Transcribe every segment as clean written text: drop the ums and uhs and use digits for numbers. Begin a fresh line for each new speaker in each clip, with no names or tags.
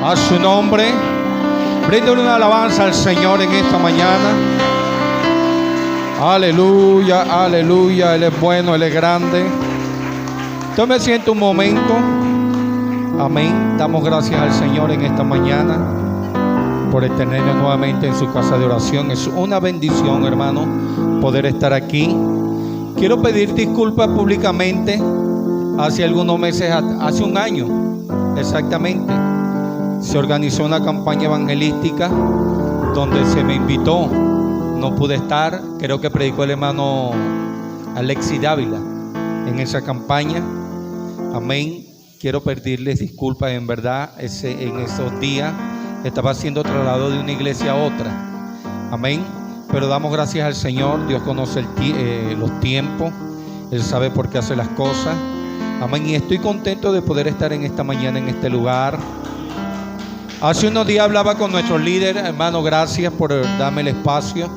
A su nombre. Brinden una alabanza al Señor en esta mañana. Aleluya, aleluya. Él es bueno, Él es grande. Tome asiento un momento. Amén. Damos gracias al Señor en esta mañana por tenernos nuevamente en su casa de oración. Es una bendición, hermano, poder estar aquí. Quiero pedir disculpas públicamente. Hace algunos meses, hace un año exactamente, se organizó una campaña evangelística donde se me invitó. No pude estar. Creo que predicó el hermano Alexis Dávila en esa campaña. Amén. Quiero pedirles disculpas, en verdad, en esos días estaba siendo trasladado de una iglesia a otra. Amén. Pero damos gracias al Señor. Dios conoce los tiempos. Él sabe por qué hace las cosas. Amén. Y estoy contento de poder estar en esta mañana en este lugar. Hace unos días hablaba con nuestro líder, hermano. Gracias por darme el espacio.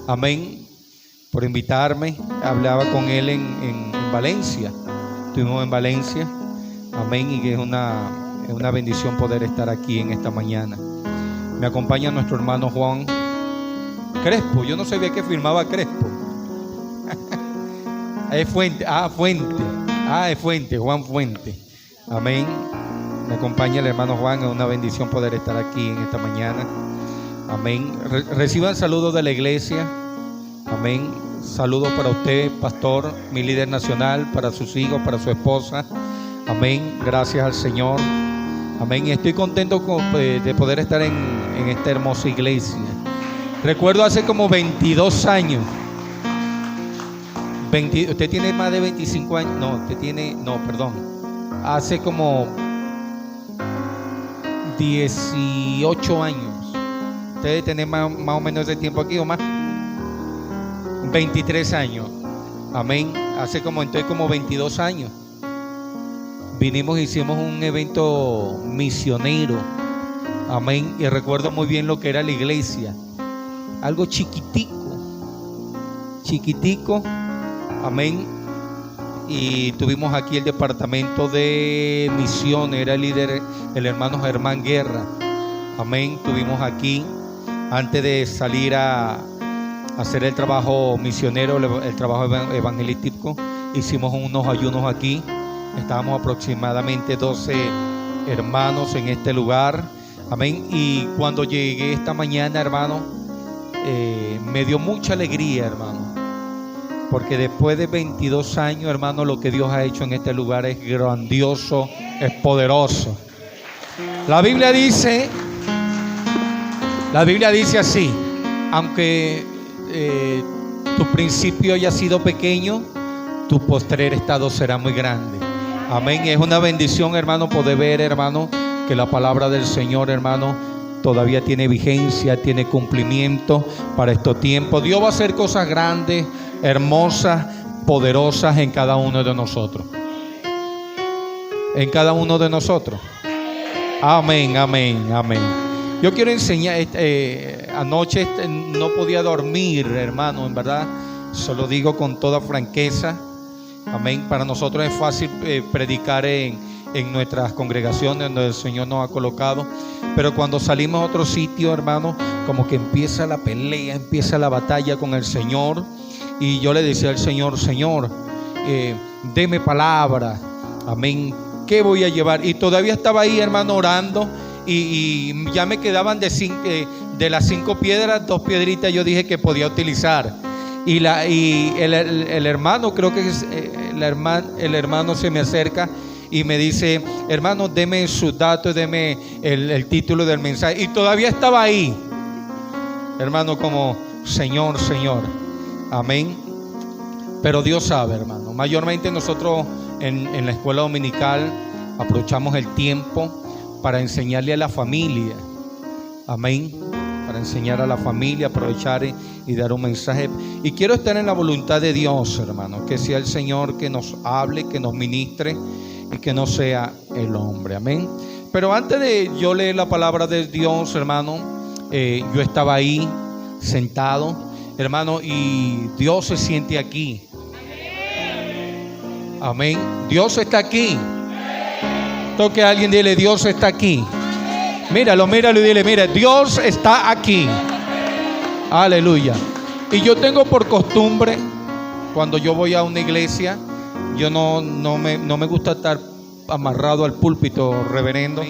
Amén. Por invitarme. Hablaba con él en Valencia. Estuvimos en Valencia. Amén. Y que es una bendición poder estar aquí en esta mañana. Me acompaña nuestro hermano Juan Crespo. Yo no sabía que firmaba Crespo. Es Fuente. Es Fuente, Juan Fuente. Amén. Me acompaña el hermano Juan. Es una bendición poder estar aquí en esta mañana. Amén. Reciban saludos de la iglesia. Amén. Saludos para usted, pastor, mi líder nacional, para sus hijos, para su esposa. Amén. Gracias al Señor. Amén. Y estoy contento de poder estar en esta hermosa iglesia. Recuerdo hace como 22 años. Usted tiene más de 25 años. Hace como 18 años. Usted debe tener más o menos ese tiempo aquí o más. 23 años. Amén. Hace como 22 años. Vinimos, hicimos un evento misionero. Amén. Y recuerdo muy bien lo que era la iglesia. Algo chiquitico. Amén. Y tuvimos aquí el departamento de misiones. Era el líder, el hermano Germán Guerra. Amén. Tuvimos aquí, antes de salir a hacer el trabajo misionero, el trabajo evangelístico, hicimos unos ayunos aquí. Estábamos aproximadamente 12 hermanos en este lugar. Amén. Y cuando llegué esta mañana, hermano, me dio mucha alegría, hermano. Porque después de 22 años, hermano, lo que Dios ha hecho en este lugar es grandioso, es poderoso. La Biblia dice así: aunque tu principio haya sido pequeño, tu postrer estado será muy grande. Amén. Es una bendición, hermano, poder ver, hermano, que la palabra del Señor, hermano, todavía tiene vigencia, tiene cumplimiento para estos tiempos. Dios va a hacer cosas grandes, hermosas, poderosas en cada uno de nosotros. En cada uno de nosotros. Amén, amén, amén. Yo quiero enseñar, anoche no podía dormir, hermano, en verdad. Se lo digo con toda franqueza. Amén. Para nosotros es fácil predicar en nuestras congregaciones donde el Señor nos ha colocado. Pero cuando salimos a otro sitio, hermano, como que empieza la pelea, empieza la batalla con el Señor. Y yo le decía al Señor: Señor, deme palabra. Amén. ¿Qué voy a llevar? Y todavía estaba ahí, hermano, orando. Y ya me quedaban de las 5 piedras, 2 piedritas yo dije que podía utilizar. Y el hermano, creo que es el hermano se me acerca y me dice: hermano, deme sus datos, deme el título del mensaje. Y todavía estaba ahí, hermano, como Señor. Amén. Pero Dios sabe, hermano. Mayormente nosotros en la escuela dominical aprovechamos el tiempo para enseñarle a la familia. Amén. Para enseñar a la familia, aprovechar y dar un mensaje. Y quiero estar en la voluntad de Dios, hermano. Que sea el Señor que nos hable, que nos ministre, y que no sea el hombre. Amén. Pero antes de yo leer la palabra de Dios, hermano, yo estaba ahí sentado, hermano, y Dios se siente aquí. Amén. Dios está aquí. Toque a alguien, dile: Dios está aquí. Míralo, míralo y dile, mira, Dios está aquí. Aleluya. Y yo tengo por costumbre, cuando yo voy a una iglesia, yo no me gusta estar amarrado al púlpito, reverendo.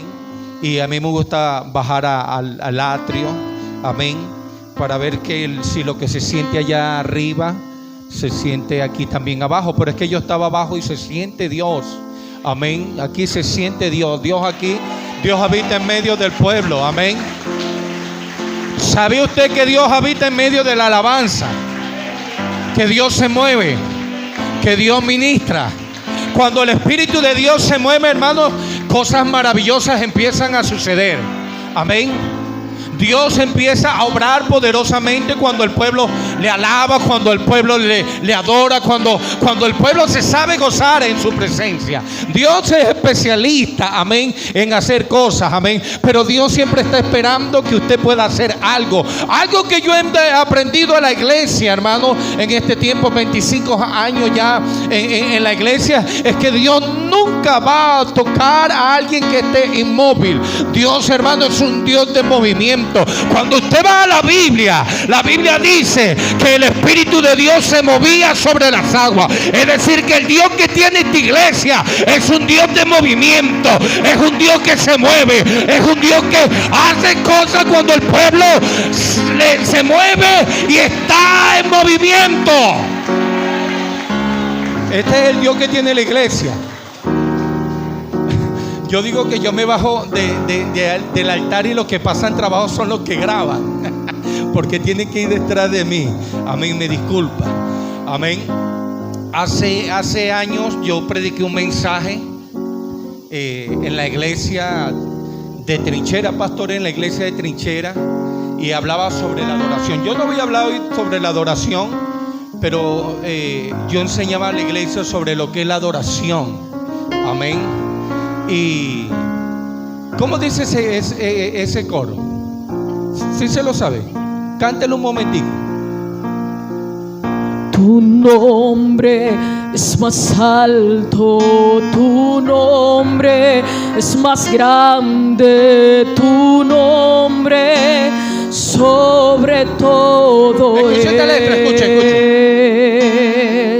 Y a mí me gusta bajar al atrio, amén, para ver si lo que se siente allá arriba se siente aquí también abajo. Pero es que yo estaba abajo y se siente Dios, amén. Aquí se siente Dios, Dios aquí, Dios habita en medio del pueblo, amén. ¿Sabe usted que Dios habita en medio de la alabanza? Que Dios se mueve, que Dios ministra. Cuando el Espíritu de Dios se mueve, hermanos, cosas maravillosas empiezan a suceder. Amén. Dios empieza a obrar poderosamente cuando el pueblo le alaba, cuando el pueblo le adora, cuando el pueblo se sabe gozar en su presencia. Dios es especialista, amén, en hacer cosas, amén. Pero Dios siempre está esperando que usted pueda hacer algo. Algo que yo he aprendido en la iglesia, hermano, en este tiempo, 25 años ya en la iglesia, es que Dios nunca va a tocar a alguien que esté inmóvil. Dios, hermano, es un Dios de movimiento. Cuando usted va a la Biblia dice que el Espíritu de Dios se movía sobre las aguas. Es decir, que el Dios que tiene esta iglesia es un Dios de movimiento, es un Dios que se mueve, es un Dios que hace cosas cuando el pueblo se mueve y está en movimiento. Este es el Dios que tiene la iglesia. Yo digo que yo me bajo del altar y los que pasan trabajo son los que graban, porque tienen que ir detrás de mí. Amén, me disculpa. Amén. Hace años yo prediqué un mensaje en la iglesia de Trinchera, pastor, en la iglesia de Trinchera, y hablaba sobre la adoración. Yo no voy a hablar hoy sobre la adoración, pero yo enseñaba a la iglesia sobre lo que es la adoración. Amén. Y ¿cómo dice ese coro? ¿Sí se lo sabe? Cántelo un momentico.
Tu nombre es más alto, tu nombre es más grande, tu nombre sobre todo
escucha esta letra,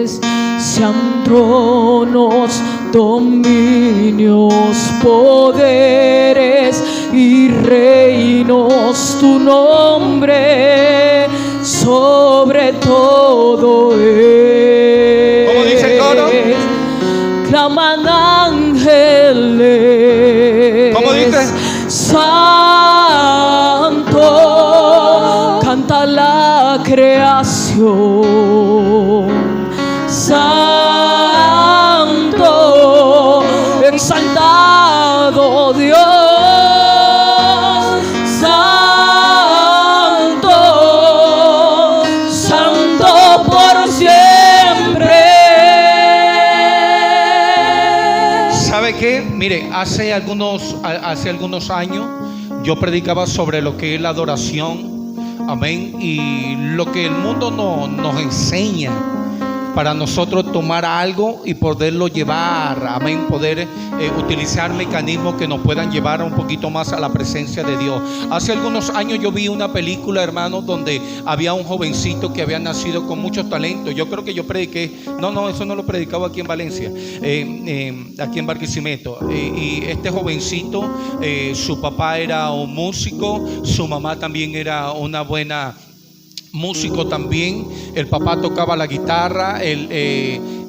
es. Sean tronos, dominios, poderes y reinos, tu nombre sobre todo es.
¿Cómo dice el coro?
Claman ángeles.
¿Cómo dice?
Santo, canta la creación. Santo, exaltado Dios, santo, santo por siempre.
¿Sabe qué? Mire, hace algunos años yo predicaba sobre lo que es la adoración, amén, y lo que el mundo nos enseña para nosotros tomar algo y poderlo llevar, amén, poder utilizar mecanismos que nos puedan llevar un poquito más a la presencia de Dios. Hace algunos años yo vi una película, hermano, donde había un jovencito que había nacido con muchos talentos. Yo creo que yo prediqué, no, eso no lo predicaba aquí en Valencia, aquí en Barquisimeto. Y este jovencito, su papá era un músico, su mamá también era una buena músico también. El papá tocaba la guitarra,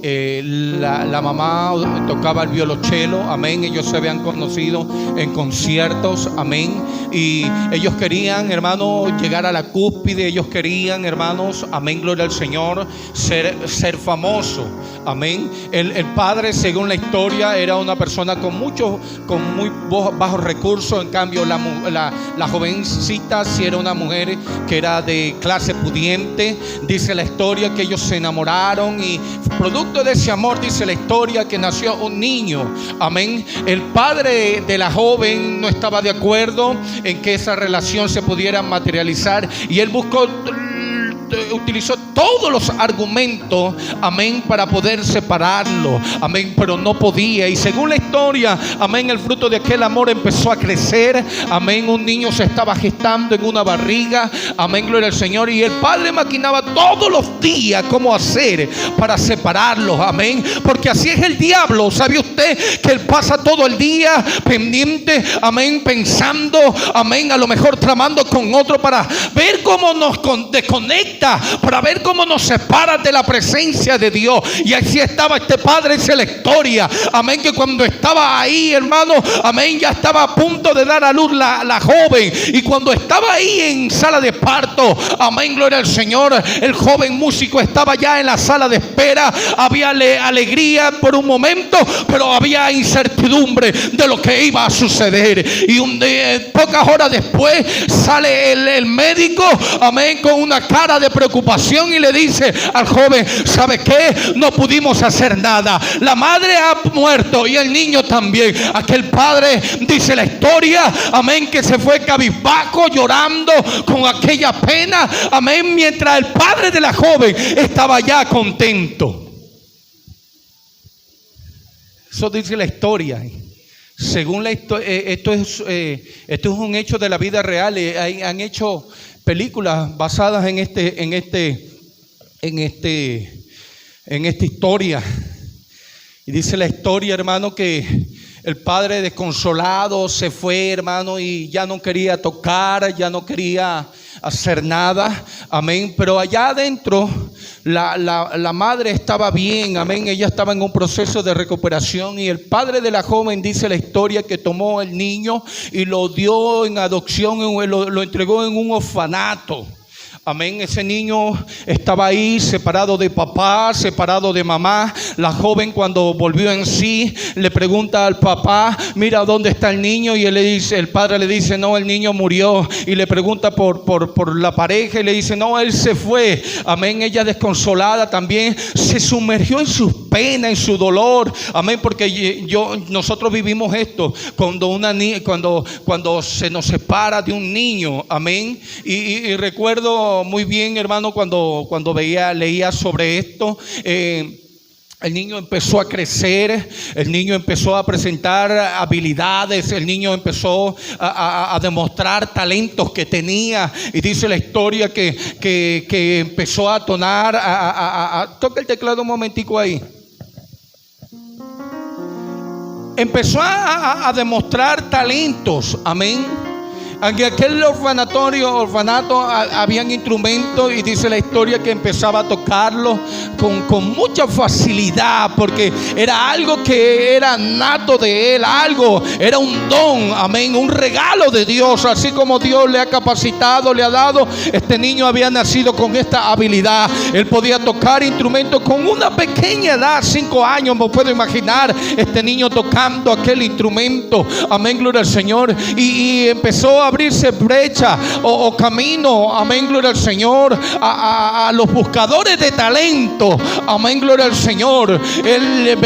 la mamá tocaba el violonchelo, amén. Ellos se habían conocido en conciertos, amén. Y ellos querían, hermanos, llegar a la cúspide. Ellos querían, hermanos, amén, gloria al Señor, ser famoso, amén. El padre, según la historia, era una persona con muy bajos recursos. En cambio la jovencita sí era una mujer que era de clase pudiente. Dice la historia que ellos se enamoraron y producto de ese amor, dice la historia, que nació un niño, amén. El padre de la joven no estaba de acuerdo en que esa relación se pudiera materializar y él utilizó todos los argumentos, amén, para poder separarlo, amén, pero no podía. Y según la historia, amén, el fruto de aquel amor empezó a crecer, amén. Un niño se estaba gestando en una barriga, amén, gloria al Señor. Y el padre maquinaba todos los días cómo hacer para separarlos, amén, porque así es el diablo. ¿Sabe usted que él pasa todo el día pendiente, amén, pensando, amén, a lo mejor tramando con otro para ver cómo nos desconecta, para ver cómo nos separa de la presencia de Dios? Y así estaba este padre. Esa es la historia, amén, que cuando estaba ahí, hermano, amén, ya estaba a punto de dar a luz la joven. Y cuando estaba ahí en sala de parto, amén, gloria al Señor, el joven músico estaba ya en la sala de espera. Había alegría por un momento, pero había incertidumbre de lo que iba a suceder. Y pocas horas después sale el médico, amén, con una cara de preocupación y le dice al joven: ¿sabe qué? No pudimos hacer nada. La madre ha muerto y el niño también. Aquel padre, dice la historia, amén, que se fue cabizbajo, llorando con aquella pena, amén, mientras el padre de la joven estaba ya contento. Eso dice la historia. Según la historia, esto es un hecho de la vida real. Han hecho películas basadas en esta historia. Y dice la historia, hermano, que el padre desconsolado se fue, hermano, y ya no quería tocar, ya no quería hacer nada, amén. Pero allá adentro la madre estaba bien, amén. Ella estaba en un proceso de recuperación. Y el padre de la joven, dice la historia, que tomó el niño y lo dio en adopción, lo entregó en un orfanato. Amén. Ese niño estaba ahí separado de papá, separado de mamá. La joven, cuando volvió en sí, le pregunta al papá: mira, ¿dónde está el niño? Y el padre le dice: no, el niño murió. Y le pregunta por la pareja y le dice: no, él se fue. Amén. Ella, desconsolada, también se sumergió en sus penas, en su dolor. Amén. Porque nosotros vivimos esto cuando se nos separa de un niño. Amén. Y recuerdo muy bien, hermano, cuando leía sobre esto. El niño empezó a crecer, el niño empezó a presentar habilidades, el niño empezó a demostrar talentos que tenía. Y dice la historia que empezó a tonar, toca el teclado un momentico ahí. Empezó a demostrar talentos, amén. En aquel orfanato habían instrumentos, y dice la historia que empezaba a tocarlo con mucha facilidad, porque era algo que era nato de él, era un don, amén, un regalo de Dios. Así como Dios le ha capacitado, le ha dado, este niño había nacido con esta habilidad. Él podía tocar instrumentos con una pequeña edad, 5 años, me puedo imaginar este niño tocando aquel instrumento, amén, gloria al Señor. Y empezó a abrirse brecha o camino, amén, gloria al Señor, a los buscadores de talento, amén, gloria al Señor. Él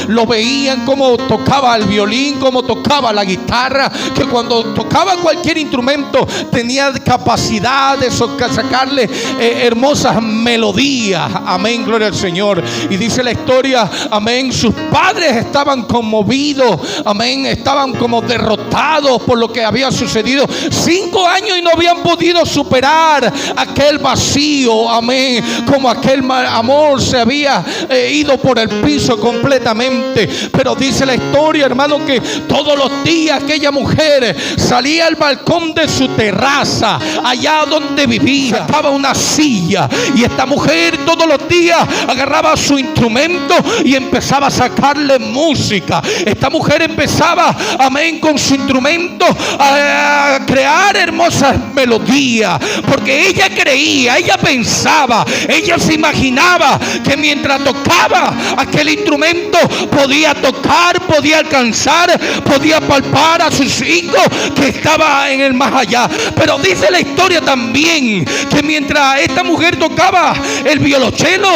lo veían como tocaba el violín, como tocaba la guitarra, que cuando tocaba cualquier instrumento tenía capacidad de sacarle hermosas melodías, amén, gloria al Señor. Y dice la historia, amén, sus padres estaban conmovidos, amén, estaban como derrotados por lo que había sucedido. 5 años y no habían podido superar aquel vacío, amén, como aquel amor se había ido por el piso completamente. Pero dice la historia, hermano, que todos los días aquella mujer salía al balcón de su terraza, allá donde vivía, estaba una silla, y esta mujer todos los días agarraba su instrumento y empezaba a sacarle música. Esta mujer empezaba, amén, con su instrumento a crear hermosas melodías, porque ella creía, ella pensaba, ella se imaginaba que mientras tocaba aquel instrumento podía tocar, podía alcanzar, podía palpar a sus hijos que estaba en el más allá. Pero dice la historia también que mientras esta mujer tocaba el violonchelo,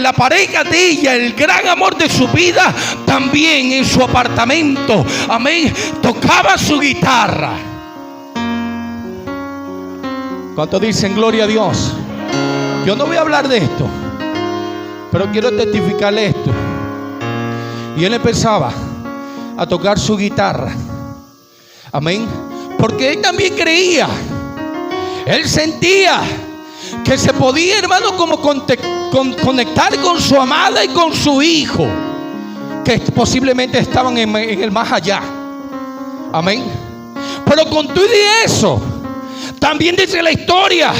la pareja de ella, el gran amor de su vida, también en su apartamento, amén, tocaba su guitarra. ¿Cuántos dicen gloria a Dios? Yo no voy a hablar de esto, pero quiero testificarle esto. Y él empezaba a tocar su guitarra. Amén. Porque él también creía. Él sentía que se podía, hermano, como conectar con su amada y con su hijo, que posiblemente estaban en el más allá. Amén. Pero con todo y eso, también dice la historia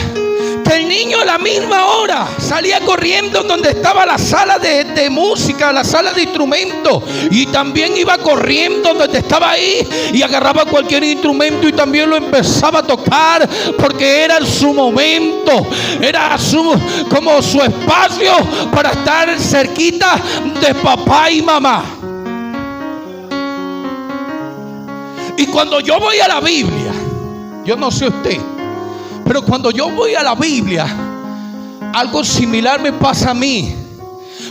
que el niño a la misma hora salía corriendo donde estaba la sala de música, la sala de instrumentos, y también iba corriendo donde estaba ahí y agarraba cualquier instrumento y también lo empezaba a tocar, porque era su momento, era como su espacio para estar cerquita de papá y mamá. Y cuando yo voy a la Biblia, yo no sé usted, pero cuando yo voy a la Biblia, algo similar me pasa a mí.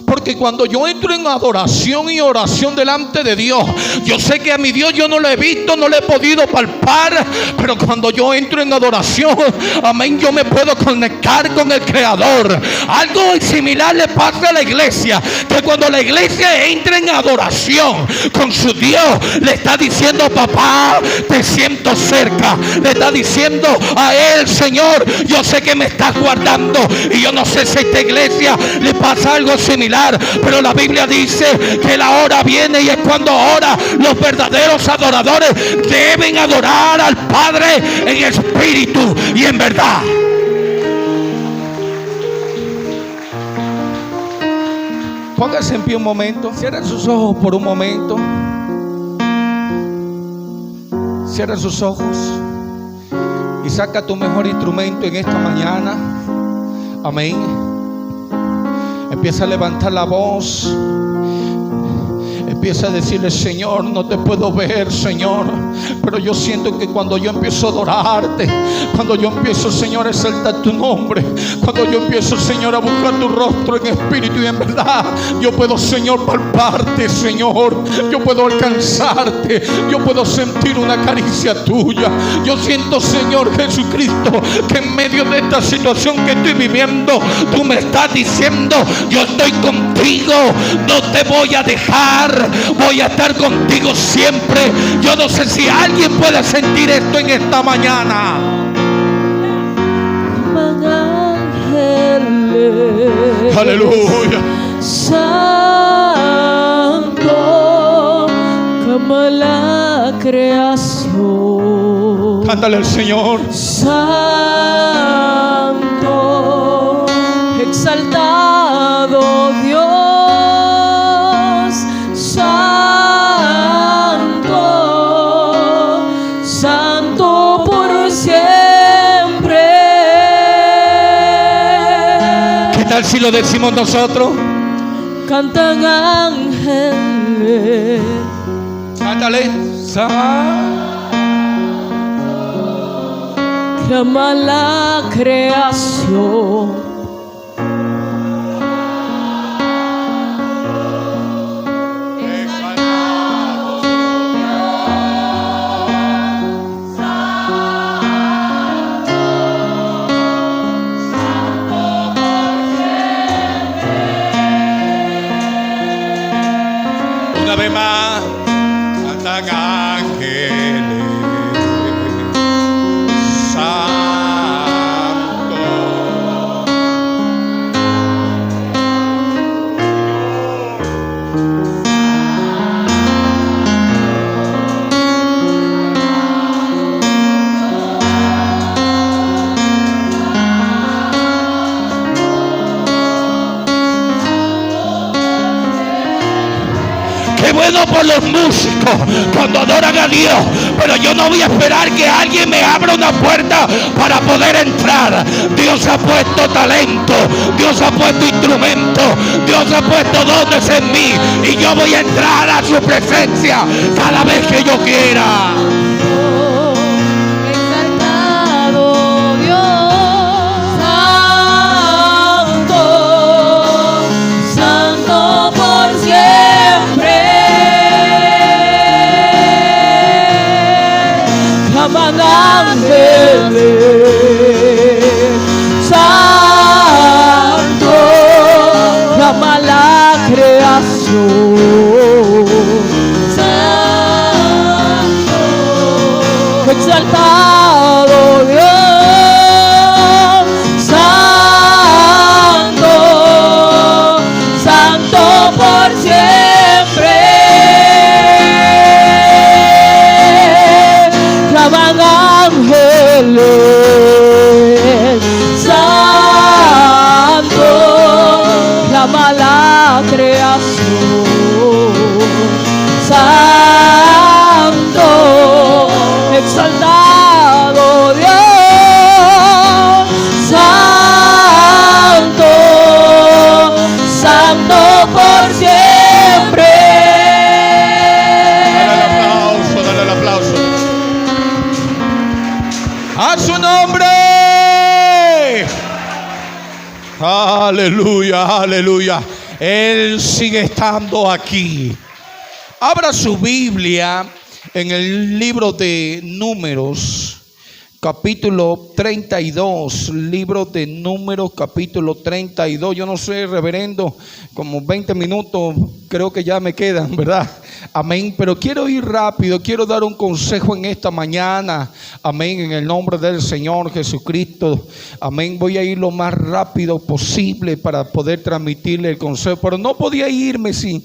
Porque cuando yo entro en adoración y oración delante de Dios, yo sé que a mi Dios yo no lo he visto, no lo he podido palpar, pero cuando yo entro en adoración, amén, yo me puedo conectar con el Creador. Algo similar le pasa a la iglesia, que cuando la iglesia entra en adoración con su Dios, le está diciendo: papá, te siento cerca. Le está diciendo a él: Señor, yo sé que me estás guardando. Y yo no sé si a esta iglesia le pasa algo similar, pero la Biblia dice que la hora viene, y es cuando ahora los verdaderos adoradores deben adorar al Padre en espíritu y en verdad. Póngase en pie un momento, cierren sus ojos por un momento. Cierra sus ojos y saca tu mejor instrumento en esta mañana. Amén. Empieza a levantar la voz. Empieza a decirle: Señor, no te puedo ver, Señor, pero yo siento que cuando yo empiezo a adorarte, cuando yo empiezo, Señor, a exaltar tu nombre, cuando yo empiezo, Señor, a buscar tu rostro en espíritu y en verdad, yo puedo, Señor, palparte, Señor. Yo puedo alcanzarte. Yo puedo sentir una caricia tuya. Yo siento, Señor Jesucristo, que en medio de esta situación que estoy viviendo, tú me estás diciendo: yo estoy contigo, no te voy a dejar, voy a estar contigo siempre. Yo no sé si alguien puede sentir esto en esta mañana. Aleluya.
Santo como la creación.
Cántale al Señor.
Santo, exaltado Dios. Santo, santo por siempre.
¿Qué tal si lo decimos nosotros?
Cantan ángeles.
Cántale.
Clama la creación.
Una vez más, cantan ángeles. Santo. Qué bueno por los músicos cuando adoran a Dios, pero yo no voy a esperar que alguien me abra una puerta para poder entrar. Dios ha puesto talento, Dios ha puesto instrumento, Dios ha puesto dones en mí, y yo voy a entrar a su presencia cada vez que yo quiera.
Exaltado Dios. Santo, santo por siempre. Claman ángeles. Santo,
Aleluya, aleluya. Él sigue estando aquí. Abra su Biblia en el libro de Números, capítulo 32. Libro de Números, capítulo 32. Yo no sé, reverendo, como 20 minutos creo que ya me quedan, ¿verdad? Amén. Pero quiero ir rápido, quiero dar un consejo en esta mañana. Amén. En el nombre del Señor Jesucristo. Amén. Voy a ir lo más rápido posible para poder transmitirle el consejo. Pero no podía irme sin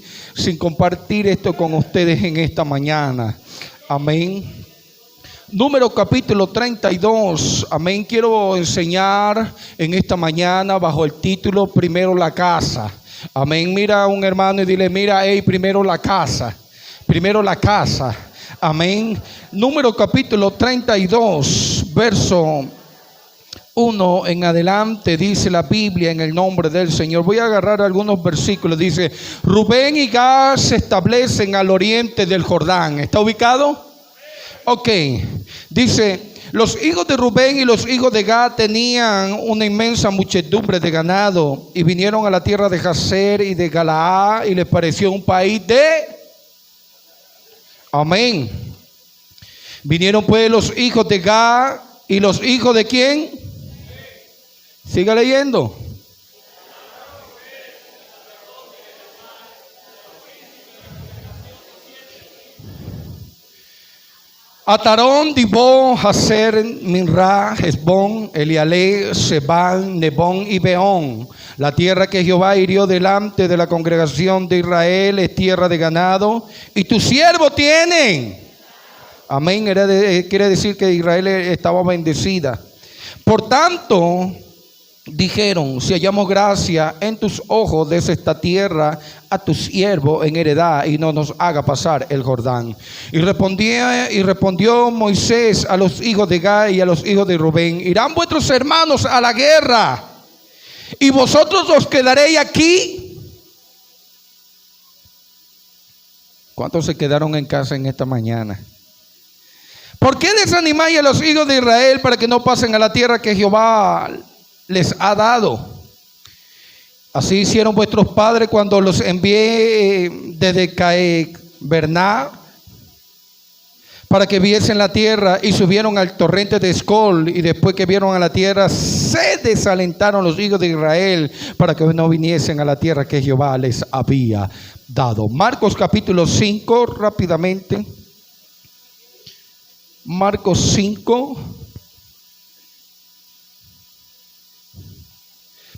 compartir esto con ustedes en esta mañana. Amén. Número capítulo 32. Amén. Quiero enseñar en esta mañana bajo el título Primero la casa. Amén. Mira a un hermano y dile: mira, primero la casa. Primero la casa. Amén. Número capítulo 32, verso 1 en adelante, dice la Biblia en el nombre del Señor. Voy a agarrar algunos versículos. Dice: Rubén y Gad se establecen al oriente del Jordán. ¿Está ubicado? Ok. Dice: los hijos de Rubén y los hijos de Gad tenían una inmensa muchedumbre de ganado y vinieron a la tierra de Jazer y de Galaad, y les pareció un país de... Amén. Vinieron pues los hijos de Gad y los hijos de ¿quién? Siga leyendo. Atarón, Dibón, Jazer, Minra, Hesbón, Elialé, Sebán, Nebón y Beón. La tierra que Jehová hirió delante de la congregación de Israel es tierra de ganado, y tus siervos tienen. Amén. Quiere decir que Israel estaba bendecida. Por tanto, dijeron: si hallamos gracia en tus ojos, des esta tierra a tu siervo en heredad, y no nos haga pasar el Jordán. Y respondió Moisés a los hijos de Gad y a los hijos de Rubén: irán vuestros hermanos a la guerra, y vosotros os quedaréis aquí. ¿Cuántos se quedaron en casa en esta mañana? ¿Por qué desanimáis a los hijos de Israel para que no pasen a la tierra que Jehová les ha dado? Así hicieron vuestros padres cuando los envié desde Caerberná para que viesen la tierra, y subieron al torrente de Escol, y después que vieron a la tierra se desalentaron los hijos de Israel para que no viniesen a la tierra que Jehová les había dado. Marcos capítulo 5, rápidamente. Marcos 5,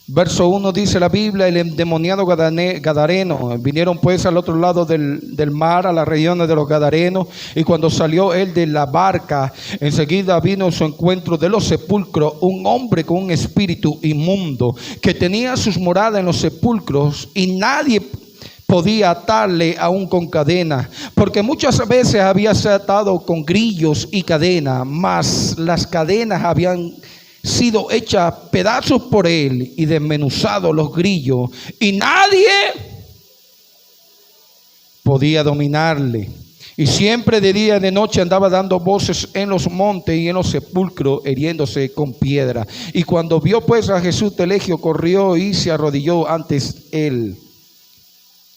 verso 1, dice la Biblia: el endemoniado gadareno. Vinieron pues al otro lado del mar, a las regiones de los gadarenos, y cuando salió él de la barca, enseguida vino a su encuentro de los sepulcros un hombre con un espíritu inmundo, que tenía sus moradas en los sepulcros, y nadie podía atarle aún con cadena, porque muchas veces había sido atado con grillos y cadena, mas las cadenas habían sido hechas pedazos por él y desmenuzados los grillos, y nadie podía dominarle. Y siempre de día y de noche andaba dando voces en los montes y en los sepulcros, hiriéndose con piedra. Y cuando vio pues a Jesús de lejos, corrió y se arrodilló ante él,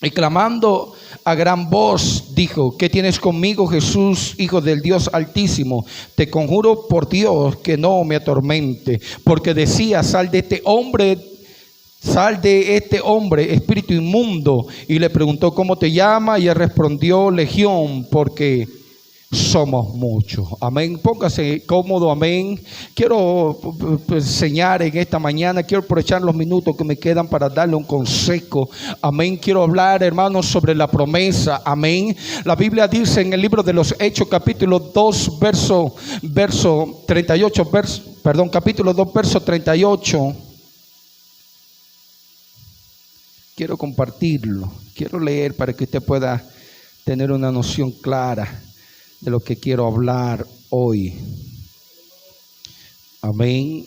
y clamando a gran voz dijo: ¿qué tienes conmigo, Jesús, Hijo del Dios Altísimo? Te conjuro por Dios que no me atormente. Porque decía: sal de este hombre, espíritu inmundo. Y le preguntó: ¿cómo te llamas? Y él respondió: Legión, porque somos muchos. Amén. Póngase cómodo. Amén. Quiero enseñar en esta mañana. Quiero aprovechar los minutos que me quedan para darle un consejo. Amén. Quiero hablar, hermanos, sobre la promesa. Amén. La Biblia dice en el libro de los Hechos, capítulo 2, verso 38, capítulo 2, verso 38. Quiero compartirlo. Quiero leer para que usted pueda tener una noción clara de lo que quiero hablar hoy. Amén.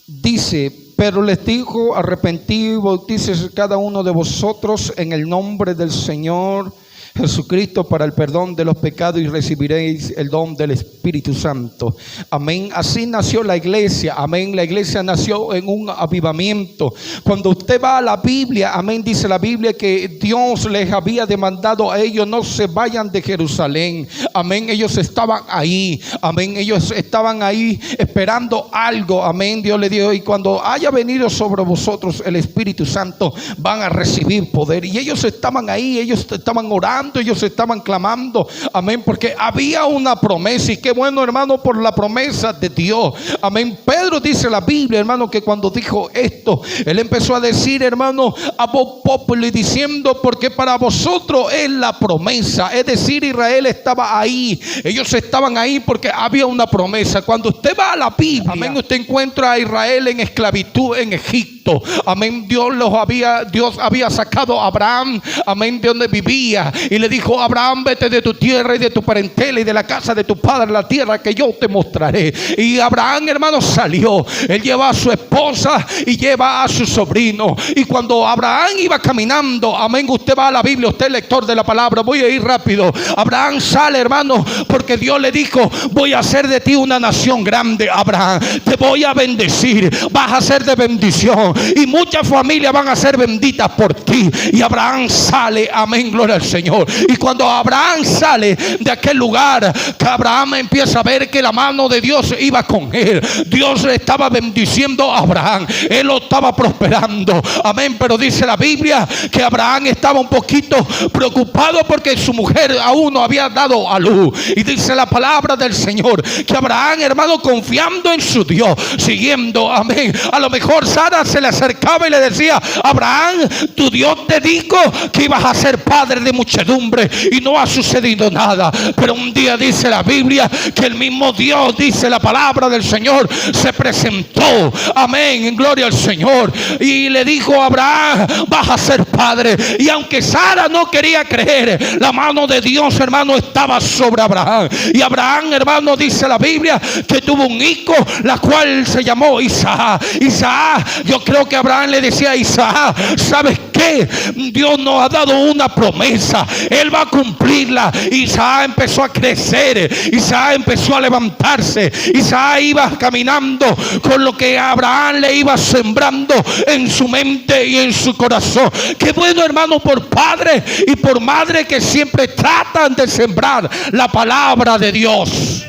Dice: pero les dijo: arrepentíos y bautícese cada uno de vosotros en el nombre del Señor Jesucristo para el perdón de los pecados y recibiréis el don del Espíritu Santo. Amén. Así nació la iglesia. Amén. La iglesia nació en un avivamiento. Cuando usted va a la Biblia, amén, dice la Biblia que Dios les había demandado a ellos no se vayan de Jerusalén. Amén. Ellos estaban ahí. Amén. Ellos estaban ahí esperando algo. Amén. Dios le dijo: y cuando haya venido sobre vosotros el Espíritu Santo, van a recibir poder. Y ellos estaban ahí, ellos estaban orando, ellos estaban clamando. Amén. Porque había una promesa. Y qué bueno, hermano, por la promesa de Dios. Amén. Pedro dice la Biblia, hermano, que cuando dijo esto, él empezó a decir, hermano, a voz populi, diciendo: porque para vosotros es la promesa. Es decir, Israel estaba ahí. Ellos estaban ahí porque había una promesa. Cuando usted va a la Biblia, amén, usted encuentra a Israel en esclavitud en Egipto. Amén. Dios había sacado a Abraham, amén, de donde vivía, y le dijo: Abraham, vete de tu tierra y de tu parentela y de la casa de tu padre, la tierra que yo te mostraré. Y Abraham, hermano, salió. Él lleva a su esposa y lleva a su sobrino. Y cuando Abraham iba caminando, amén, usted va a la Biblia, usted es lector de la palabra, voy a ir rápido. Abraham sale, hermano, porque Dios le dijo: voy a hacer de ti una nación grande, Abraham, te voy a bendecir, vas a ser de bendición y muchas familias van a ser benditas por ti. Y Abraham sale, amén, gloria al Señor. Y cuando Abraham sale de aquel lugar, que Abraham empieza a ver que la mano de Dios iba con él. Dios le estaba bendiciendo a Abraham, él lo estaba prosperando, amén. Pero dice la Biblia que Abraham estaba un poquito preocupado porque su mujer aún no había dado a luz. Y dice la palabra del Señor que Abraham, hermano, confiando en su Dios, siguiendo, amén, a lo mejor Sara se le acercaba y le decía: Abraham, tu Dios te dijo que ibas a ser padre de muchedumbre y no ha sucedido nada. Pero un día dice la Biblia que el mismo Dios, dice la palabra del Señor, se presentó, amén, en gloria al Señor, y le dijo: Abraham, vas a ser padre. Y aunque Sara no quería creer, la mano de Dios, hermano, estaba sobre Abraham. Y Abraham, hermano, dice la Biblia que tuvo un hijo, la cual se llamó Isaac. Isaac, yo creo que Abraham le decía a Isaac: ¿sabes qué? Dios nos ha dado una promesa, Él va a cumplirla. Isaac empezó a crecer, Isaac empezó a levantarse. Isaac iba caminando con lo que Abraham le iba sembrando en su mente y en su corazón. Qué bueno, hermano, por padre y por madre que siempre tratan de sembrar la palabra de Dios.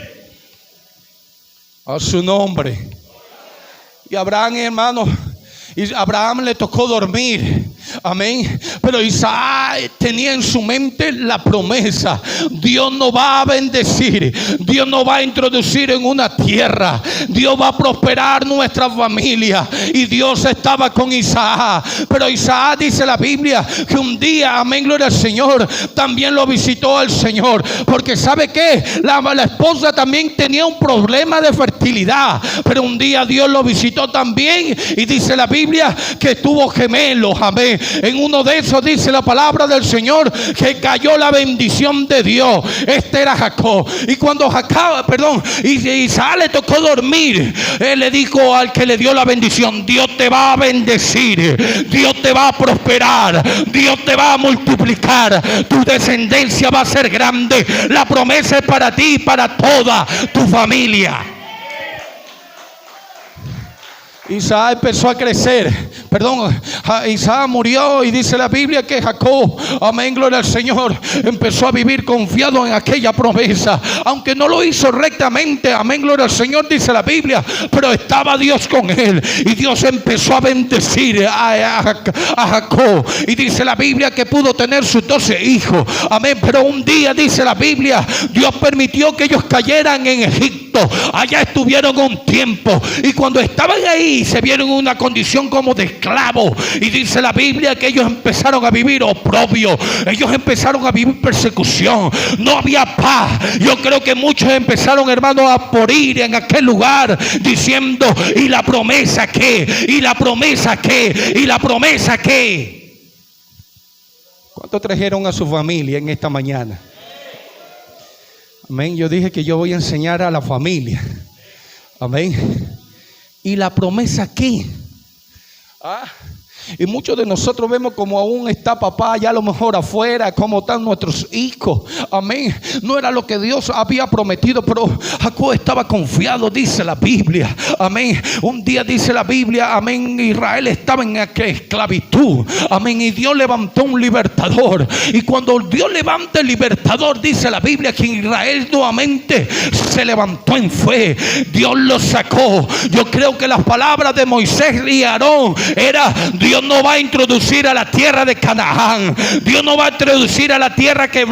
A su nombre. Y Abraham, hermano, Abraham le tocó dormir, amén, pero Isaac tenía en su mente la promesa. Dios nos va a bendecir, Dios nos va a introducir en una tierra, Dios va a prosperar nuestra familia. Y Dios estaba con Isaac. Pero Isaac, dice la Biblia, que un día, amén, gloria al Señor, también lo visitó el Señor, porque ¿sabe qué? La esposa también tenía un problema de fertilidad. Pero un día Dios lo visitó también, y dice la Biblia que tuvo gemelos, amén. En uno de esos, dice la palabra del Señor, que cayó la bendición de Dios. Este era Jacob. Y cuando Isaac le tocó dormir, él le dijo al que le dio la bendición: Dios te va a bendecir, Dios te va a prosperar, Dios te va a multiplicar, tu descendencia va a ser grande, la promesa es para ti y para toda tu familia. Isaac empezó a crecer. Isaac murió, y dice la Biblia que Jacob, amén, gloria al Señor, empezó a vivir confiado en aquella promesa, aunque no lo hizo rectamente, amén, gloria al Señor, dice la Biblia, pero estaba Dios con él. Y Dios empezó a bendecir a Jacob, y dice la Biblia que pudo tener sus 12 hijos, amén. Pero un día, dice la Biblia, Dios permitió que ellos cayeran en Egipto. Allá estuvieron un tiempo, y cuando estaban ahí se vieron en una condición como de esclavos. Y dice la Biblia que ellos empezaron a vivir oprobio, ellos empezaron a vivir persecución, no había paz. Yo creo que muchos empezaron, hermanos, a morir en aquel lugar diciendo: ¿y la promesa qué? ¿Y la promesa qué? ¿Y la promesa qué? ¿Cuántos trajeron a su familia en esta mañana? Amén. Yo dije que yo voy a enseñar a la familia. Amén. ¿Y la promesa qué? Y muchos de nosotros vemos como aún está papá ya a lo mejor afuera, como están nuestros hijos. Amén. No era lo que Dios había prometido, pero Jacob estaba confiado, dice la Biblia. Amén. Un día dice la Biblia, amén, Israel estaba en esclavitud. Amén. Y Dios levantó un libertador. Y cuando Dios levanta el libertador, dice la Biblia que Israel nuevamente se levantó en fe. Dios lo sacó. Yo creo que las palabras de Moisés y Aarón era: Dios no va a introducir a la tierra de Canaán, Dios no va a introducir a la tierra que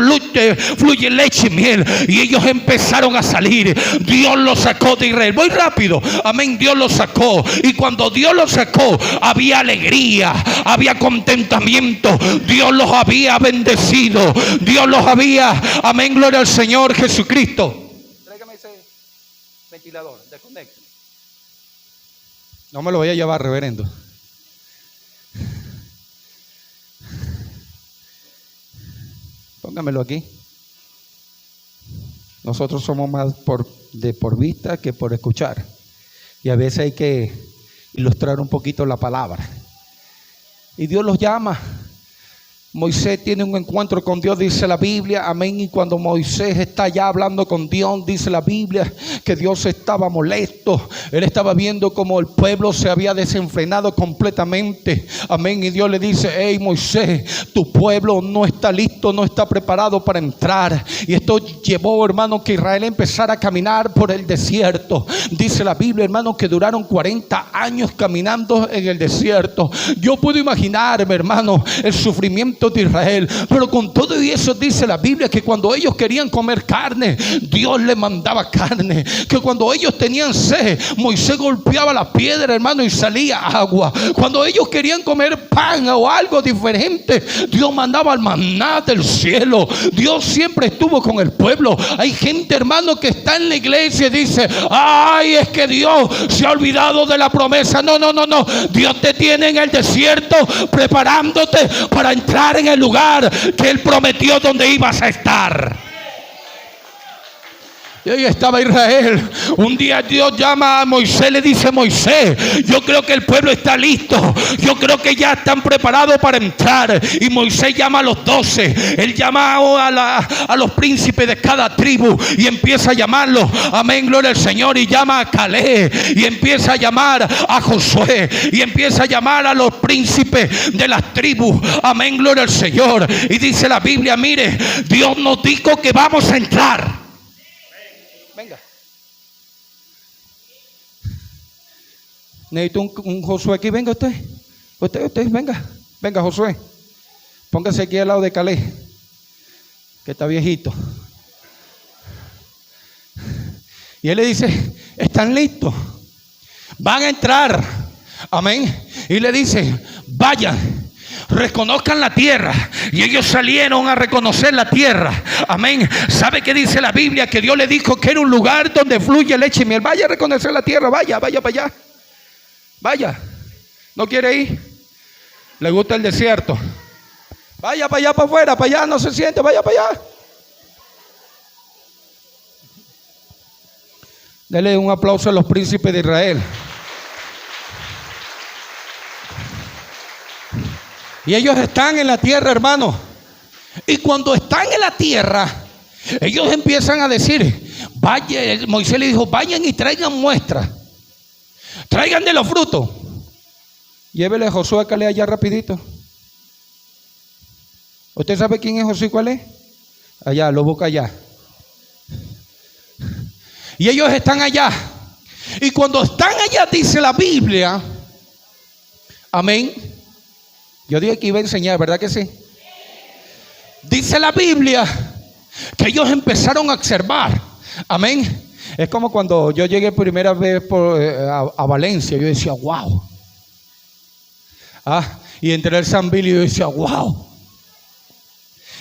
fluye leche y miel. Y ellos empezaron a salir. Dios los sacó de Israel. Voy rápido. Amén. Dios los sacó. Y cuando Dios los sacó, había alegría, había contentamiento. Dios los había bendecido. Dios los había, amén, gloria al Señor Jesucristo. Tráigame ese ventilador, desconecte. No me lo voy a llevar, reverendo. Póngamelo aquí. Nosotros somos más por vista que por escuchar. Y a veces hay que ilustrar un poquito la palabra. Y Dios los llama. Moisés tiene un encuentro con Dios, dice la Biblia, amén. Y cuando Moisés está ya hablando con Dios, dice la Biblia que Dios estaba molesto. Él estaba viendo como el pueblo se había desenfrenado completamente, amén. Y Dios le dice: hey Moisés, tu pueblo no está listo, no está preparado para entrar. Y esto llevó, hermano, que Israel empezara a caminar por el desierto. Dice la Biblia, hermano, que duraron 40 años caminando en el desierto. Yo puedo imaginarme, hermano, el sufrimiento de Israel, pero con todo y eso dice la Biblia que cuando ellos querían comer carne, Dios les mandaba carne. Que cuando ellos tenían sed, Moisés golpeaba la piedra, hermano, y salía agua. Cuando ellos querían comer pan o algo diferente, Dios mandaba el maná del cielo. Dios siempre estuvo con el pueblo. Hay gente, hermano, que está en la iglesia y dice: ay, es que Dios se ha olvidado de la promesa. No. Dios te tiene en el desierto preparándote para entrar en el lugar que Él prometió donde ibas a estar. Y ahí estaba Israel. Un día Dios llama a Moisés, le dice: Moisés, yo creo que el pueblo está listo, yo creo que ya están preparados para entrar. Y Moisés llama a los 12. Él llama a los príncipes de cada tribu y empieza a llamarlos, amén, gloria al Señor. Y llama a Caleb y empieza a llamar a Josué y empieza a llamar a los príncipes de las tribus, amén, gloria al Señor. Y dice la Biblia: mire, Dios nos dijo que vamos a entrar. Venga. Necesito un Josué aquí. Venga usted, venga Josué. Póngase aquí al lado de Caleb, que está viejito. Y él le dice: ¿están listos? Van a entrar. Amén. Y le dice: vayan, reconozcan la tierra. Y ellos salieron a reconocer la tierra. Amén. ¿Sabe qué dice la Biblia? Que Dios le dijo que era un lugar donde fluye leche y miel. Vaya a reconocer la tierra. Vaya para allá. Vaya. ¿No quiere ir? ¿Le gusta el desierto? Vaya para allá, para afuera, para allá. No se siente. Vaya para allá. Dele un aplauso a los príncipes de Israel. Y ellos están en la tierra, hermano. Y cuando están en la tierra, ellos empiezan a decir: vaya, Moisés le dijo: vayan y traigan muestras, traigan de los frutos. Llévele a Josué, que le allá rapidito. ¿Usted sabe quién es Josué y cuál es? Allá, lo busca allá. Y ellos están allá. Y cuando están allá, dice la Biblia, amén. Yo dije que iba a enseñar, ¿verdad que sí? Dice la Biblia que ellos empezaron a observar. Amén. Es como cuando yo llegué primera vez a Valencia. Yo decía: wow. Y entré al San Billy y yo decía: wow.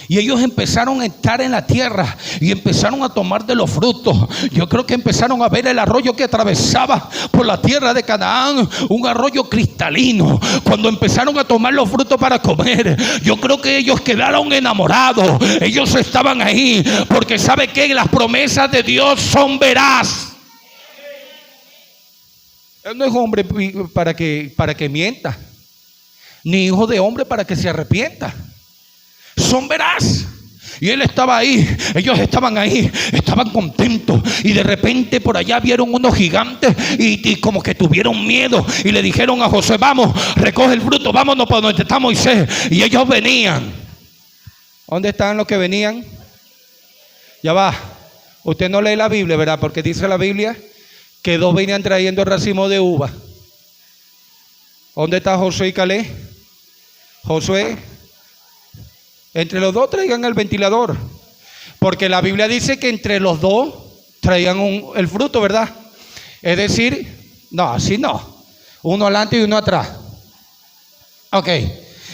Y ellos empezaron a estar en la tierra y empezaron a tomar de los frutos. Yo creo que empezaron a ver el arroyo que atravesaba por la tierra de Canaán, un arroyo cristalino. Cuando empezaron a tomar los frutos para comer, yo creo que ellos quedaron enamorados. Ellos estaban ahí porque sabe que las promesas de Dios son veraz. Él no es hombre para que mienta. ni hijo de hombre para que se arrepienta. Son veraz. Y él estaba ahí, ellos estaban ahí, estaban contentos. Y de repente por allá vieron unos gigantes y como que tuvieron miedo. Y le dijeron a Josué: vamos, recoge el fruto, vámonos para donde está Moisés. Y ellos venían. ¿Dónde estaban los que venían? Ya va. Usted no lee la Biblia, ¿verdad? Porque dice la Biblia que dos venían trayendo racimo de uva. ¿Dónde está Josué y Caleb? Josué, entre los dos traigan el ventilador, porque la Biblia dice que entre los dos traían el fruto, ¿verdad? Es decir, no, así no, uno adelante y uno atrás. Ok.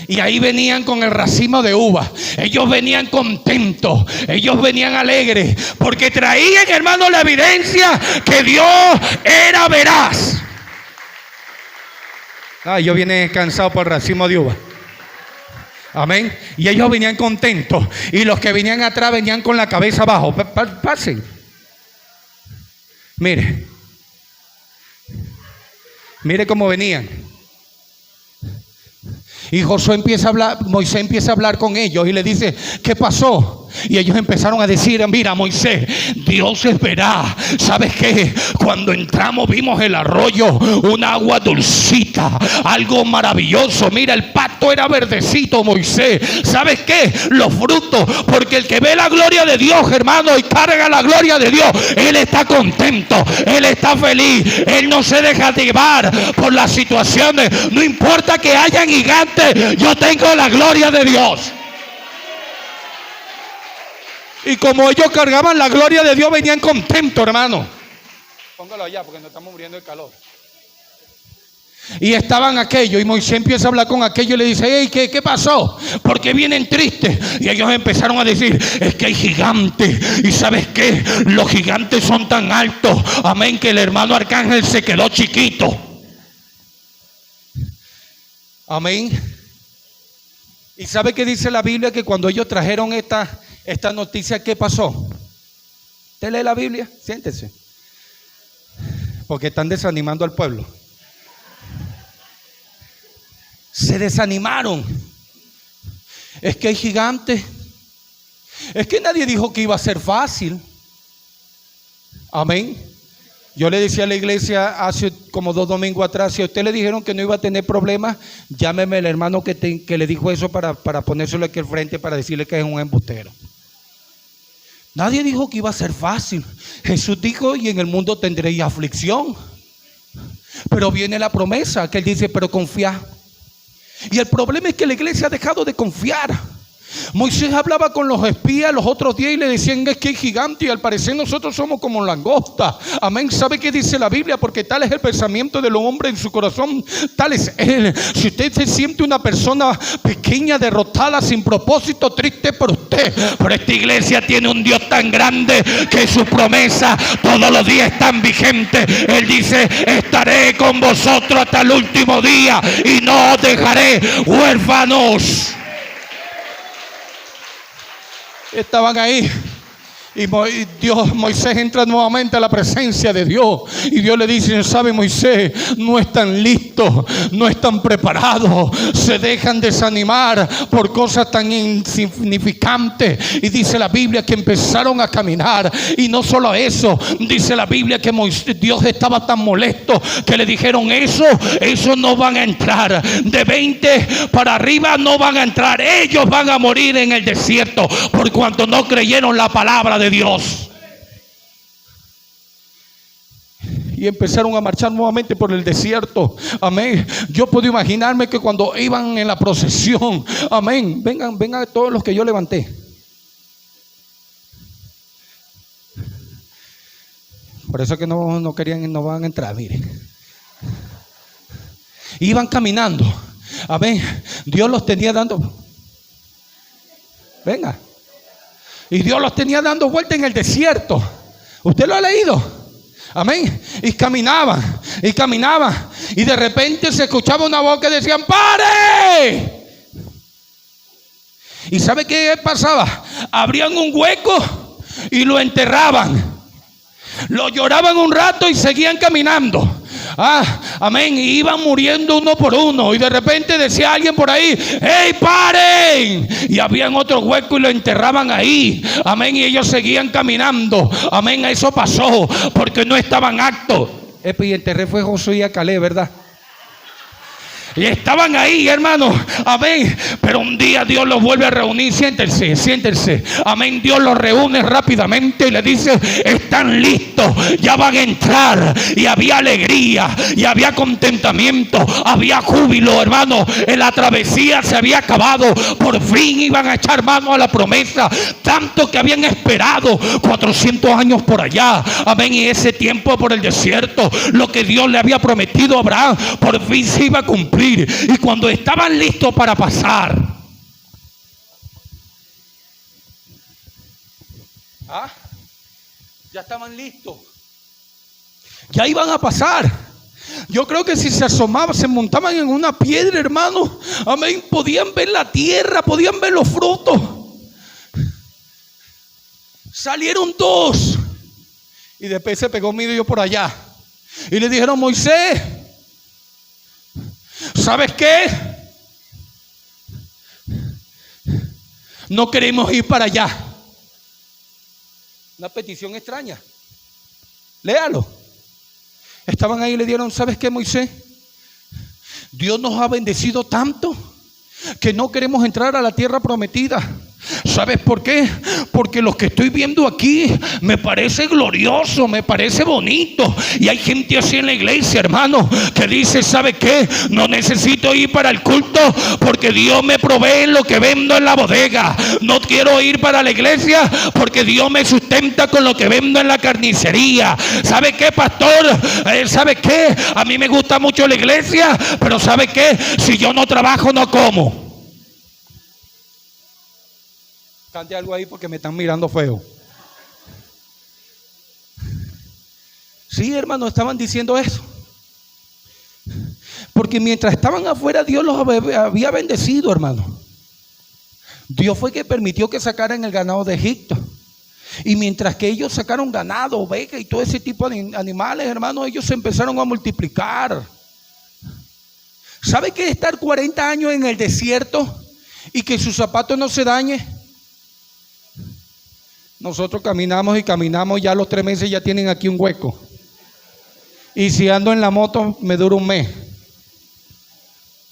Y ahí venían con el racimo de uva. Ellos venían contentos, ellos venían alegres, porque traían, hermano, la evidencia que Dios era veraz. Yo vine cansado por el racimo de uva. Amén. Y ellos venían contentos. Y los que venían atrás venían con la cabeza abajo. Pasen. Mire cómo venían. Y Josué empieza a hablar, Moisés empieza a hablar con ellos y le dice: ¿qué pasó? Y ellos empezaron a decir: mira, Moisés, Dios es veraz. ¿Sabes qué? Cuando entramos vimos el arroyo, un agua dulcita, algo maravilloso. Mira, el pasto era verdecito, Moisés. ¿Sabes qué? Los frutos, porque el que ve la gloria de Dios, hermano, y carga la gloria de Dios, él está contento, él está feliz, él no se deja llevar por las situaciones. No importa que hayan gigantes, yo tengo la gloria de Dios. Y como ellos cargaban la gloria de Dios, venían contentos, hermano. Póngalo allá porque nos estamos muriendo de calor. Y estaban aquellos, y Moisés empieza a hablar con aquellos y le dice: hey, ¿qué pasó? ¿Por qué vienen tristes? Y ellos empezaron a decir: es que hay gigantes. Y ¿sabes qué? Los gigantes son tan altos, amén, que el hermano Arcángel se quedó chiquito. Amén. ¿Y sabe qué dice la Biblia? Que cuando ellos trajeron esta noticia, ¿qué pasó? ¿Usted lee la Biblia? Siéntese. Porque están desanimando al pueblo. Se desanimaron. Es que hay gigantes. Es que nadie dijo que iba a ser fácil. Amén. Yo le decía a la iglesia hace como 2 domingos atrás: si a usted le dijeron que no iba a tener problemas, llámeme al hermano que le dijo eso para ponérselo aquí al frente, para decirle que es un embustero. Nadie dijo que iba a ser fácil. Jesús dijo: y en el mundo tendréis aflicción. Pero viene la promesa que él dice: pero confiad. Y el problema es que la iglesia ha dejado de confiar. Moisés hablaba con los espías los otros días y le decían: es que hay gigantes y al parecer nosotros somos como langostas. Amén. ¿Sabe qué dice la Biblia? Porque tal es el pensamiento del hombre en su corazón, tal es él. Si usted se siente una persona pequeña, derrotada, sin propósito, triste por usted. Pero esta iglesia tiene un Dios tan grande que sus promesas todos los días están vigentes. Él dice: estaré con vosotros hasta el último día y no os dejaré huérfanos. Estaban ahí. Y Moisés entra nuevamente a la presencia de Dios. Y Dios le dice: ¿sabe, Moisés? No están listos, no están preparados. Se dejan desanimar por cosas tan insignificantes. Y dice la Biblia que empezaron a caminar. Y no solo eso, dice la Biblia que Dios estaba tan molesto que le dijeron: eso no van a entrar. De 20 para arriba no van a entrar. Ellos van a morir en el desierto por cuanto no creyeron la palabra de Dios. Y empezaron a marchar nuevamente por el desierto. Amén. Yo puedo imaginarme que cuando iban en la procesión, amén, vengan todos los que yo levanté. Por eso que no querían, no van a entrar, miren. Iban caminando. Amén. Dios los tenía dando. Venga. Y Dios los tenía dando vuelta en el desierto. ¿Usted lo ha leído? Amén. Y caminaban. Y de repente se escuchaba una voz que decían: ¡pare! ¿Y sabe qué pasaba? Abrían un hueco y lo enterraban. Lo lloraban un rato y seguían caminando. Amén. Y iban muriendo uno por uno. Y de repente decía alguien por ahí: ¡hey, paren! Y habían otro hueco y lo enterraban ahí. Amén. Y ellos seguían caminando. Amén. Eso pasó porque no estaban aptos. Y enterré fue Josué y a Caleb, ¿verdad? Y estaban ahí, hermanos. Amén. Pero un día Dios los vuelve a reunir. Siéntense. Amén. Dios los reúne rápidamente y le dice: están listos, ya van a entrar. Y había alegría, y había contentamiento, había júbilo, hermanos. En la travesía se había acabado. Por fin iban a echar mano a la promesa. Tanto que habían esperado 400 años por allá. Amén. Y ese tiempo por el desierto, lo que Dios le había prometido a Abraham, por fin se iba a cumplir. Y cuando estaban listos para pasar, ya estaban listos, ya iban a pasar. Yo creo que si se asomaban, se montaban en una piedra, hermano, amén, podían ver la tierra, podían ver los frutos. Salieron dos y después se pegó medio por allá y le dijeron: Moisés, ¿sabes qué? No queremos ir para allá. Una petición extraña. Léalo. Estaban ahí y le dieron: ¿sabes qué, Moisés? Dios nos ha bendecido tanto que no queremos entrar a la tierra prometida. ¿Sabes por qué? Porque lo que estoy viendo aquí me parece glorioso, me parece bonito. Y hay gente así en la iglesia, hermano, que dice: ¿sabe qué? No necesito ir para el culto porque Dios me provee lo que vendo en la bodega. No quiero ir para la iglesia porque Dios me sustenta con lo que vendo en la carnicería. ¿Sabe qué, pastor? ¿Sabe qué? A mí me gusta mucho la iglesia, pero ¿sabe qué? Si yo no trabajo, no como. Cante algo ahí porque me están mirando feo. Sí, hermano, estaban diciendo eso. Porque mientras estaban afuera, Dios los había bendecido, hermano. Dios fue que permitió que sacaran el ganado de Egipto. Y mientras que ellos sacaron ganado, ovejas y todo ese tipo de animales, hermano, ellos se empezaron a multiplicar. ¿Sabe qué es estar 40 años en el desierto y que sus zapatos no se dañen? Nosotros caminamos y caminamos, ya a los 3 meses ya tienen aquí un hueco. Y si ando en la moto, me dura un mes.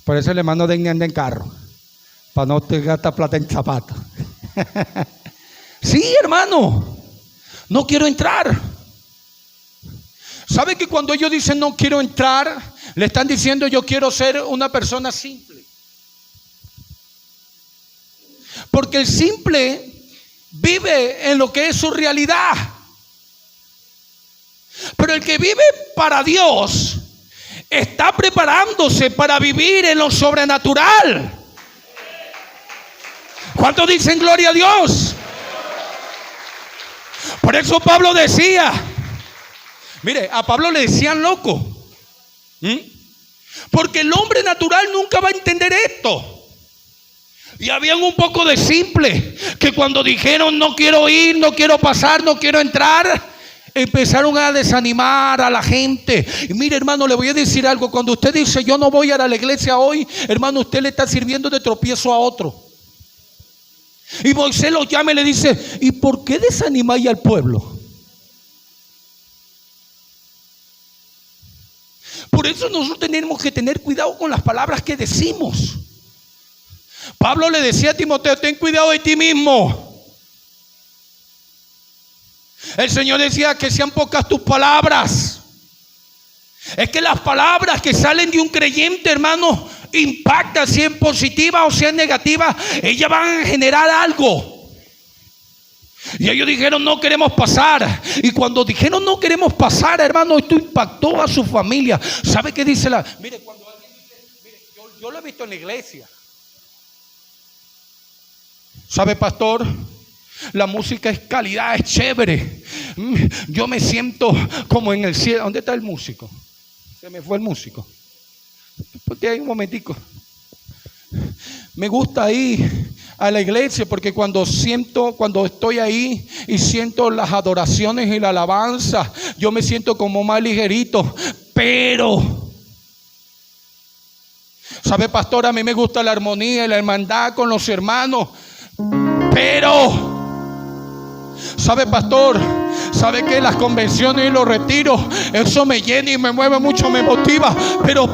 Por eso le mando de anda en carro, para no te gastar plata en zapatos. Sí, hermano, no quiero entrar. ¿Sabe que cuando ellos dicen no quiero entrar, le están diciendo: yo quiero ser una persona simple? Porque el simple vive en lo que es su realidad. Pero el que vive para Dios está preparándose para vivir en lo sobrenatural. ¿Cuántos dicen gloria a Dios? Por eso Pablo decía, mire, a Pablo le decían loco, porque el hombre natural nunca va a entender esto. Y habían un poco de simple que cuando dijeron no quiero ir, no quiero pasar, no quiero entrar, empezaron a desanimar a la gente. Y mire, hermano, le voy a decir algo: cuando usted dice yo no voy a la iglesia hoy, hermano, usted le está sirviendo de tropiezo a otro. Y Moisés lo llama y le dice: ¿y por qué desanimáis al pueblo? Por eso nosotros tenemos que tener cuidado con las palabras que decimos. Pablo le decía a Timoteo: ten cuidado de ti mismo. El Señor decía que sean pocas tus palabras. Es que las palabras que salen de un creyente, hermano, impactan, sean positivas o sean negativas, ellas van a generar algo. Y ellos dijeron no queremos pasar. Y cuando dijeron no queremos pasar, hermano, esto impactó a su familia. ¿Sabe qué dice la? Mire, cuando alguien dice, mire, yo lo he visto en la iglesia. ¿Sabe, pastor? La música es calidad, es chévere. Yo me siento como en el cielo. ¿Dónde está el músico? Se me fue el músico. Porque hay un momentico. Me gusta ir a la iglesia porque cuando estoy ahí y siento las adoraciones y la alabanza, yo me siento como más ligerito. pero. ¿Sabe, pastor? A mí me gusta la armonía y la hermandad con los hermanos, pero. ¿Sabe, pastor? ¿Sabe que las convenciones y los retiros, eso me llena y me mueve mucho, me motiva? Pero.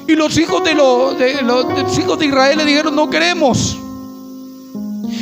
Y los hijos los hijos de Israel le dijeron: no queremos.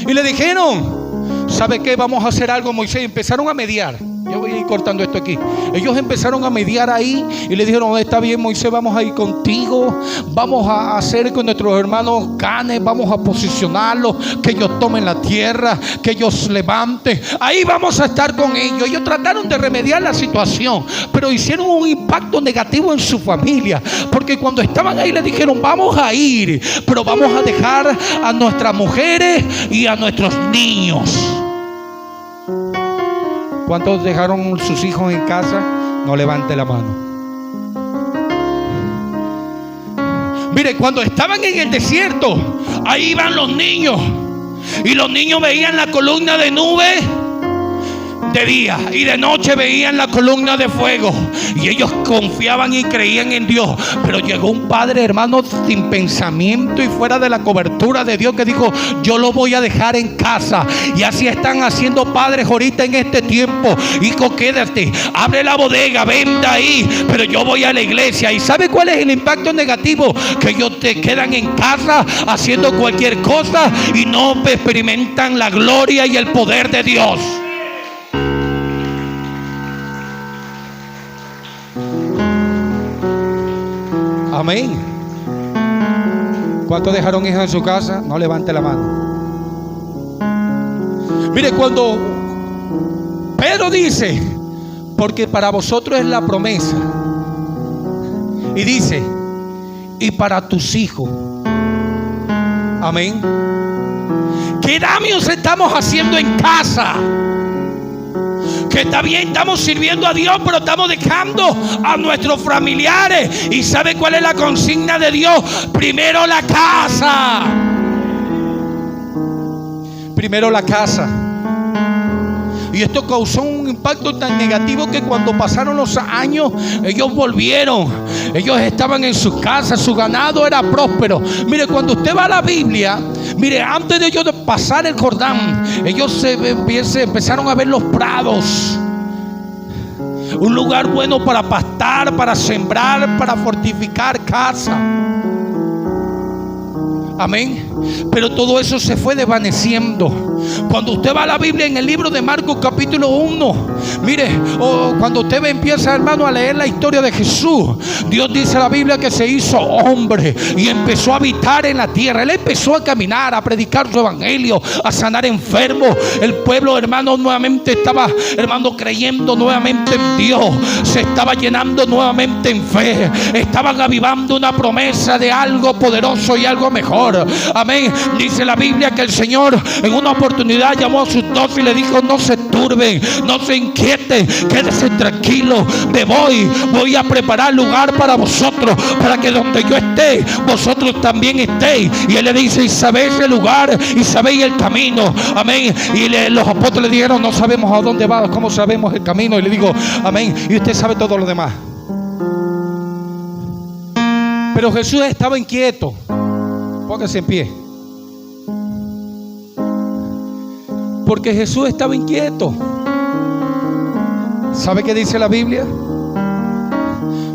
Y le dijeron: ¿sabe qué? Vamos a hacer algo, Moisés. Empezaron a mediar. Yo voy a ir cortando esto aquí. Ellos empezaron a mediar ahí y le dijeron: está bien, Moisés, vamos a ir contigo. Vamos a hacer con nuestros hermanos Canes, vamos a posicionarlos, que ellos tomen la tierra, que ellos levanten. Ahí vamos a estar con ellos. Ellos trataron de remediar la situación, pero hicieron un impacto negativo en su familia, porque cuando estaban ahí le dijeron: vamos a ir, pero vamos a dejar a nuestras mujeres y a nuestros niños. ¿Cuántos dejaron sus hijos en casa? No levante la mano. Mire, cuando estaban en el desierto, ahí iban los niños, y los niños veían la columna de nube de día, y de noche veían la columna de fuego, y ellos confiaban y creían en Dios. Pero llegó un padre, hermano, sin pensamiento y fuera de la cobertura de Dios, que dijo: yo lo voy a dejar en casa. Y así están haciendo padres ahorita en este tiempo: hijo, quédate, abre la bodega, vende ahí, pero yo voy a la iglesia. ¿Y sabe cuál es el impacto negativo? Que ellos te quedan en casa haciendo cualquier cosa y no experimentan la gloria y el poder de Dios. Amén. ¿Cuántos dejaron hijos en su casa? No levante la mano. Mire, cuando Pedro dice: porque para vosotros es la promesa, y dice: y para tus hijos. Amén. ¿Qué daños estamos haciendo en casa? Que está bien, estamos sirviendo a Dios, pero estamos dejando a nuestros familiares. ¿Y sabe cuál es la consigna de Dios? Primero la casa. Primero la casa. Y esto causó un impacto tan negativo que cuando pasaron los años, ellos volvieron. Ellos estaban en sus casas, su ganado era próspero. Mire, cuando usted va a la Biblia, mire, antes de ellos de pasar el Jordán, ellos empezaron a ver los prados. Un lugar bueno para pastar, para sembrar, para fortificar casa. Amén. Pero todo eso se fue desvaneciendo. Cuando usted va a la Biblia, en el libro de Marcos capítulo 1, mire, cuando usted empieza, hermano, a leer la historia de Jesús, Dios dice en la Biblia que se hizo hombre y empezó a habitar en la tierra. Él empezó a caminar, a predicar su evangelio, a sanar enfermos. El pueblo, hermano, nuevamente estaba, hermano, creyendo nuevamente en Dios. Se estaba llenando nuevamente en fe. Estaban avivando una promesa de algo poderoso y algo mejor. Amén. Dice la Biblia que el Señor en una oportunidad llamó a sus 12 y le dijo: no se turben, no se inquieten, quédense tranquilos. Me voy a preparar lugar para vosotros, para que donde yo esté, vosotros también estéis. Y él le dice: y sabéis el lugar y sabéis el camino. Amén. Y los apóstoles dijeron: no sabemos a dónde va, ¿cómo sabemos el camino? Y le digo: amén. Y usted sabe todo lo demás. Pero Jesús estaba inquieto. Póngase en pie. Porque Jesús estaba inquieto. ¿Sabe qué dice la Biblia?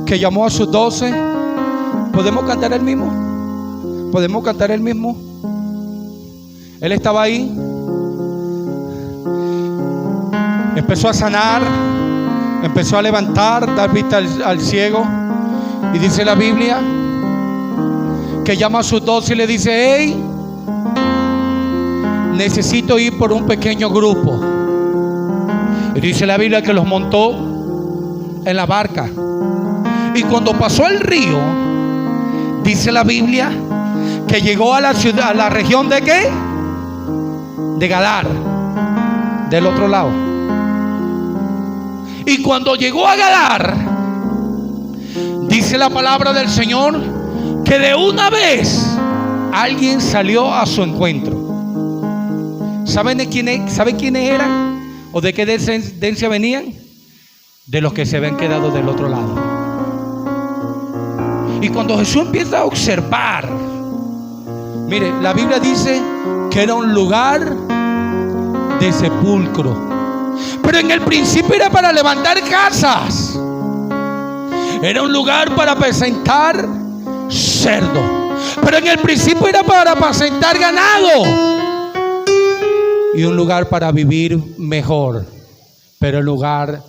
Que llamó a sus 12. ¿Podemos cantar el mismo? ¿Podemos cantar el mismo? Él estaba ahí. Empezó a sanar. Empezó a levantar, dar vista al ciego. Y dice la Biblia que llama a sus 12 y le dice: hey, necesito ir por un pequeño grupo. Y dice la Biblia que los montó en la barca. Y cuando pasó el río, dice la Biblia que llegó a la ciudad, a la región de ¿qué? De Gadar, del otro lado. Y cuando llegó a Gadar, dice la palabra del Señor que de una vez alguien salió a su encuentro. ¿Saben quiénes eran? ¿O de qué descendencia venían? de los que se habían quedado del otro lado. Y cuando Jesús empieza a observar, mire, la Biblia dice que era un lugar de sepulcro, pero en el principio era para levantar casas. Era un lugar para apacentar cerdo, pero en el principio era para apacentar ganado. Y un lugar para vivir mejor, pero el lugar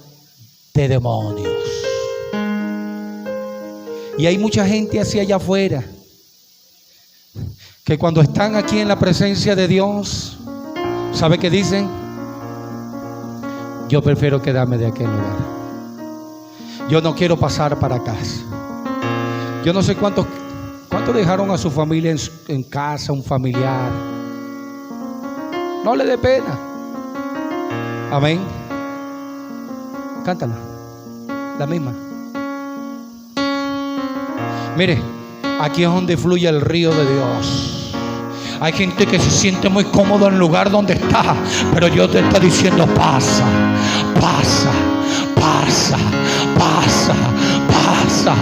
de demonios. Y hay mucha gente así allá afuera, que cuando están aquí en la presencia de Dios, ¿sabe qué dicen? Yo prefiero quedarme de aquel lugar. Yo no quiero pasar para acá. Yo no sé cuántos dejaron a su familia en casa, un familiar. No le dé pena. Amén. Cántala, la misma. Mire, aquí es donde fluye el río de Dios. Hay gente que se siente muy cómodo en el lugar donde está, pero Dios te está diciendo: pasa, pasa, pasa, pasa, pasa,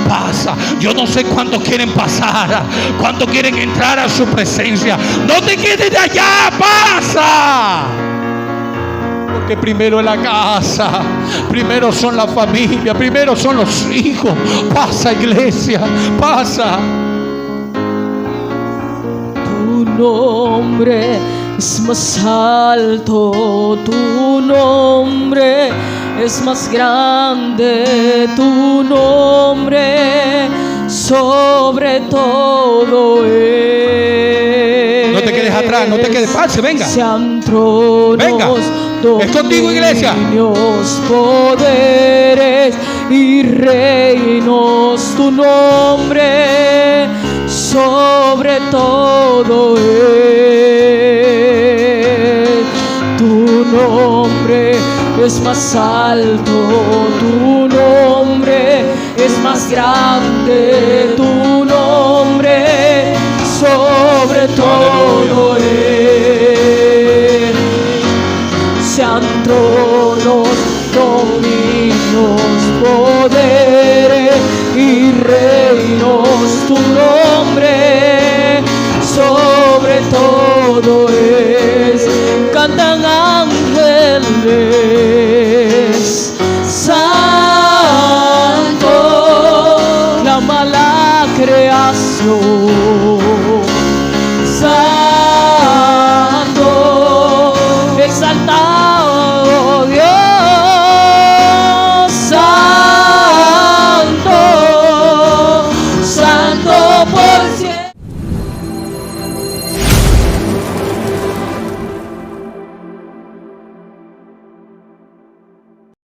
pasa. Yo no sé cuántos quieren pasar, cuántos quieren entrar a su presencia. No te quedes de allá, pasa. Porque primero es la casa, primero son la familia, primero son los hijos. Pasa, iglesia, pasa.
Tu nombre es más alto, tu nombre es más grande, tu nombre sobre todo es.
No te quedes atrás, no te quedes, pase, venga.
Sean tronos,
venga, es contigo, iglesia.
Dominios, poderes y reinos, tu nombre sobre todo es. Tu nombre es más alto, tu nombre es más grande, tu nombre sobre todo es. Sean tronos, dominios, poderes y reinos, tu nombre sobre todo es. Cantan ángeles, santo, clama la creación.